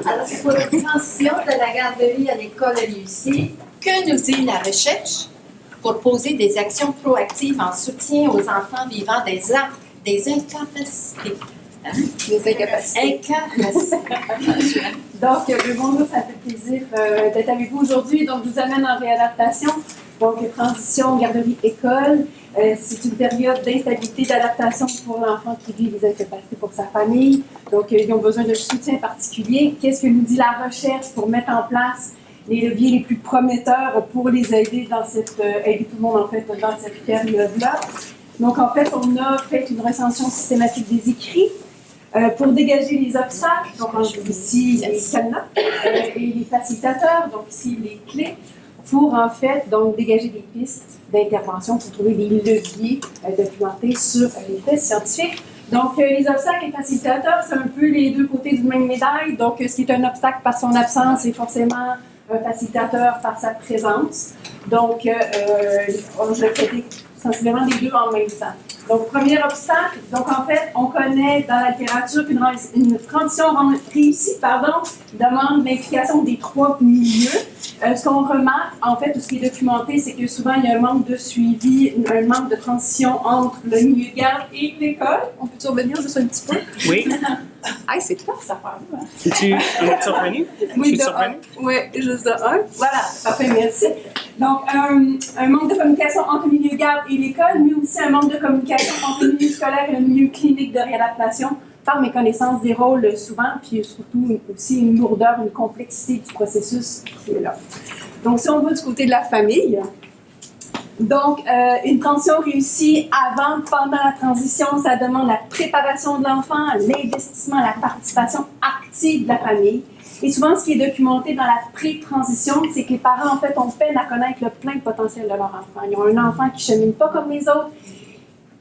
Alors, c'est pour la transition de la garderie à l'école réussie. Que nous dit la recherche pour poser des actions proactives en soutien aux enfants vivant des incapacités? Hein? Des incapacités. Donc, bonjour, ça fait plaisir d'être avec vous aujourd'hui. Donc, je vous amène en réadaptation. Donc, transition garderie-école. C'est une période d'instabilité, d'adaptation pour l'enfant qui vit des incapacités pour sa famille. Donc, ils ont besoin de soutien particulier. Qu'est-ce que nous dit la recherche pour mettre en place les leviers les plus prometteurs pour les aider dans aider tout le monde, en fait, dans cette période-là? Donc, en fait, on a fait une recension systématique des écrits pour dégager les obstacles. Donc, ici, les cadenas et les facilitateurs. Donc, ici, les clés pour, en fait, donc, dégager des pistes d'intervention pour trouver des leviers documentés sur les faits scientifiques. Donc, les obstacles et facilitateurs, c'est un peu les deux côtés d'une même médaille. Donc, ce qui est un obstacle par son absence est forcément un facilitateur par sa présence. Donc, je vais traiter sensiblement les deux en même temps. Donc, premier obstacle, donc en fait, on connaît dans la littérature qu'une transition réussie demande l'implication des trois milieux. Ce qu'on remarque, en fait, tout ce qui est documenté, c'est que souvent, il y a un manque de suivi, un manque de transition entre le milieu de garde et l'école. On peut-tu revenir juste un petit peu? Oui. Ah, c'est tough, cette affaire-là. Es-tu surprenue? Oui, de un. Oui, juste de un. Voilà, parfait, merci. Donc, un manque de communication entre le milieu de garde et l'école, mais aussi un manque de communication entre le milieu scolaire et le milieu clinique de réadaptation par méconnaissance des rôles souvent, puis surtout aussi une lourdeur, une complexité du processus qui est là. Donc, si on va du côté de la famille, donc, une transition réussie avant, pendant la transition, ça demande la préparation de l'enfant, l'investissement, la participation active de la famille. Et souvent, ce qui est documenté dans la pré-transition, c'est que les parents, en fait, ont peine à connaître le plein potentiel de leur enfant. Ils ont un enfant qui ne chemine pas comme les autres.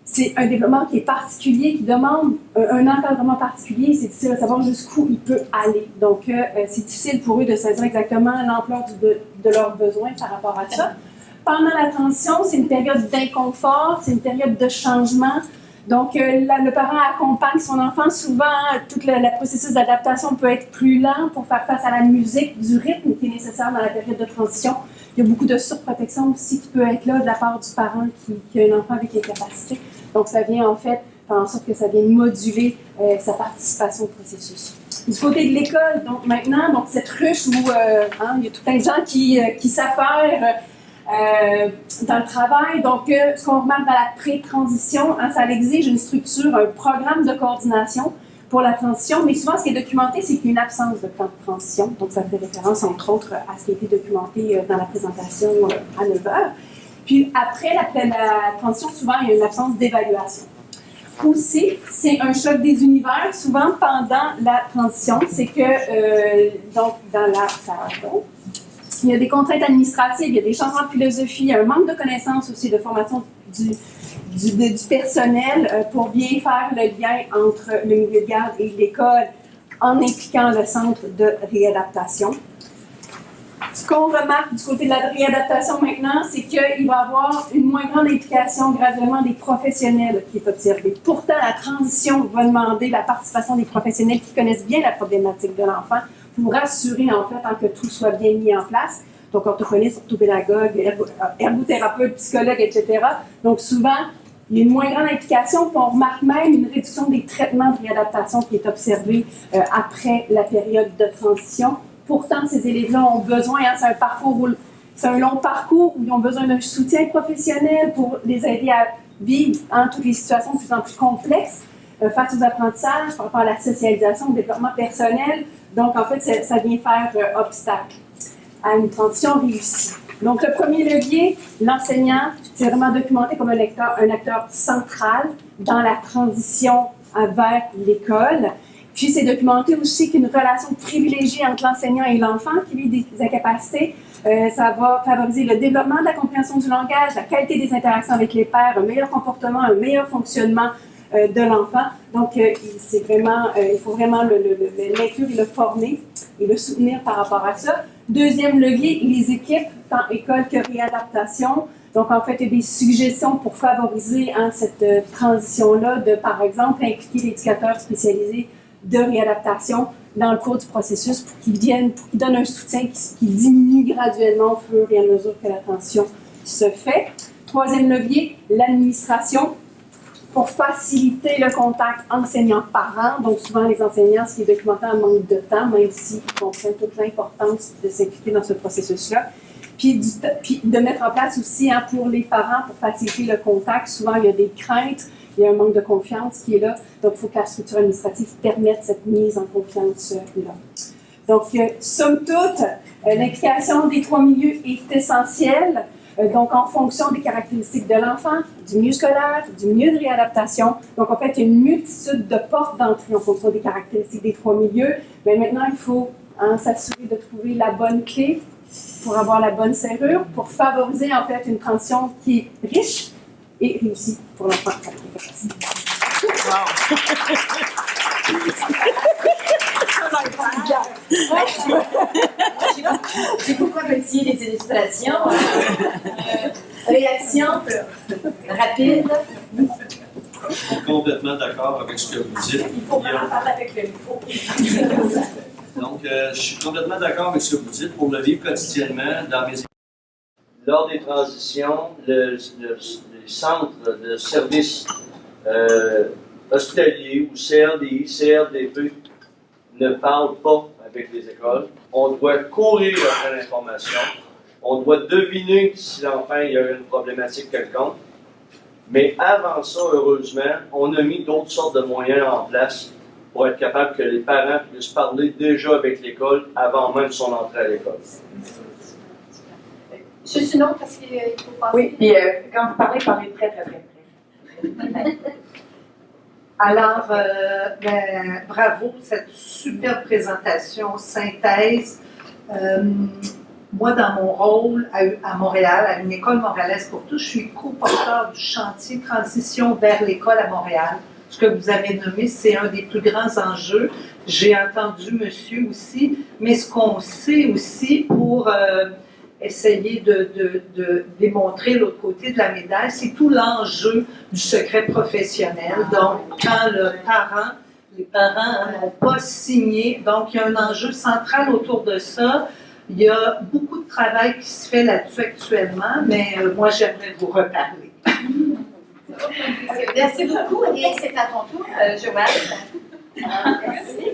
C'est un développement qui est particulier, qui demande un encadrement particulier. C'est difficile de savoir jusqu'où il peut aller. Donc, c'est difficile pour eux de saisir exactement l'ampleur de leurs besoins par rapport à ça. Pendant la transition, c'est une période d'inconfort, c'est une période de changement. Donc, le parent accompagne son enfant. Souvent, tout le processus d'adaptation peut être plus lent pour faire face à la musique, du rythme qui est nécessaire dans la période de transition. Il y a beaucoup de surprotection aussi qui peut être là de la part du parent qui a un enfant avec incapacité. Donc, ça vient en fait faire en sorte que ça vient moduler sa participation au processus. Du côté de l'école, donc maintenant, donc cette ruche où il y a tout plein de gens qui s'affairent dans le travail. Donc, ce qu'on remarque dans la pré-transition, ça exige une structure, un programme de coordination pour la transition, mais souvent, ce qui est documenté, c'est qu'il y a une absence de plan de transition. Donc, ça fait référence, entre autres, à ce qui a été documenté dans la présentation à 9 heures. Puis, après la transition, souvent, il y a une absence d'évaluation. Aussi, c'est un choc des univers, souvent pendant la transition. C'est que, donc, dans la il y a des contraintes administratives, il y a des changements de philosophie, il y a un manque de connaissances aussi, de formation du personnel pour bien faire le lien entre le milieu de garde et l'école en impliquant le centre de réadaptation. Ce qu'on remarque du côté de la réadaptation maintenant, c'est qu'il va y avoir une moins grande implication graduellement des professionnels qui est observée. Pourtant, la transition va demander la participation des professionnels qui connaissent bien la problématique de l'enfant pour assurer, en fait, que tout soit bien mis en place. Donc, orthophoniste, orthopédagogue, ergothérapeute, psychologue, etc. Donc, souvent, il y a une moins grande implication, puis on remarque même une réduction des traitements de réadaptation qui est observée après la période de transition. Pourtant, ces élèves-là ont besoin, c'est un long parcours où ils ont besoin d'un soutien professionnel pour les aider à vivre toutes les situations de plus en plus complexes face aux apprentissages, par rapport à la socialisation, au développement personnel. Donc, en fait, ça vient faire obstacle à une transition réussie. Donc, le premier levier, l'enseignant, c'est vraiment documenté comme un acteur central dans la transition vers l'école. Puis, c'est documenté aussi qu'une relation privilégiée entre l'enseignant et l'enfant qui vit des incapacités, ça va favoriser le développement de la compréhension du langage, la qualité des interactions avec les pairs, un meilleur comportement, un meilleur fonctionnement de l'enfant. Donc, il faut vraiment l'inclure et le former et le soutenir par rapport à ça. Deuxième levier, les équipes, tant école que réadaptation. Donc, en fait, il y a des suggestions pour favoriser cette transition-là de, par exemple, impliquer l'éducateur spécialisé de réadaptation dans le cours du processus pour qu'ils donnent un soutien qui diminue graduellement au fur et à mesure que la tension se fait. Troisième levier, l'administration pour faciliter le contact enseignant-parent. Donc, souvent, les enseignants, ce qui est documenté, en manque de temps, même s'ils comprennent toute l'importance de s'impliquer dans ce processus-là. Puis de mettre en place aussi, hein, pour les parents, pour faciliter le contact, souvent, il y a des craintes, il y a un manque de confiance qui est là. Donc, il faut que la structure administrative permette cette mise en confiance-là. Donc, somme toute, l'implication des trois milieux est essentielle. Donc, en fonction des caractéristiques de l'enfant, du milieu scolaire, du milieu de réadaptation. Donc, en fait, il y a une multitude de portes d'entrée en fonction des caractéristiques des trois milieux. Mais maintenant, il faut s'assurer de trouver la bonne clé pour avoir la bonne serrure, pour favoriser, en fait, une transition qui est riche et réussie pour l'enfant. J'ai beaucoup apprécié les illustrations. Réaction rapide. Je suis complètement d'accord avec ce que vous dites. Il faut vraiment parler avec le micro. Donc, je suis complètement d'accord avec ce que vous dites pour le vivre quotidiennement dans mes équipes. Lors des transitions, les centres de services hospitaliers ou CRDI, CRDP ne parlent pas avec les écoles. On doit courir après l'information. On doit deviner si l'enfant il a une problématique quelconque. Mais avant ça, heureusement, on a mis d'autres sortes de moyens en place pour être capable que les parents puissent parler déjà avec l'école avant même son entrée à l'école. Juste une autre parce qu'il faut passer. Oui, puis quand vous parlez très, très, très, très. Alors, bravo, cette superbe présentation, synthèse. Moi, dans mon rôle à Montréal, à une école montréalaise pour tous, je suis co-porteur du chantier Transition vers l'école à Montréal. Ce que vous avez nommé, c'est un des plus grands enjeux. J'ai entendu monsieur aussi, mais ce qu'on sait aussi pour essayer de démontrer l'autre côté de la médaille, c'est tout l'enjeu du secret professionnel. Donc, quand les parents n'ont pas signé, donc il y a un enjeu central autour de ça. Il y a beaucoup de travail qui se fait là-dessus actuellement, mais moi, j'aimerais vous reparler. Merci beaucoup et c'est à ton tour, Joanne. Merci.